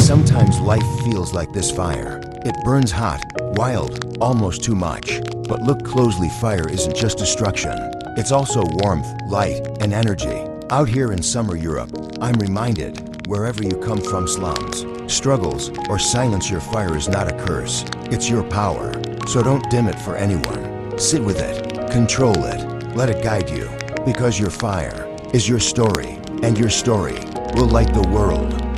Sometimes life feels like this fire. It burns hot, wild, almost too much. But look closely, fire isn't just destruction. It's also warmth, light, and energy. Out here in summer Europe, I'm reminded, wherever you come from, slums, struggles, or silence, your fire is not a curse. It's your power. So don't dim it for anyone. Sit with it, control it, let it guide you. Because your fire is your story, and your story will light the world.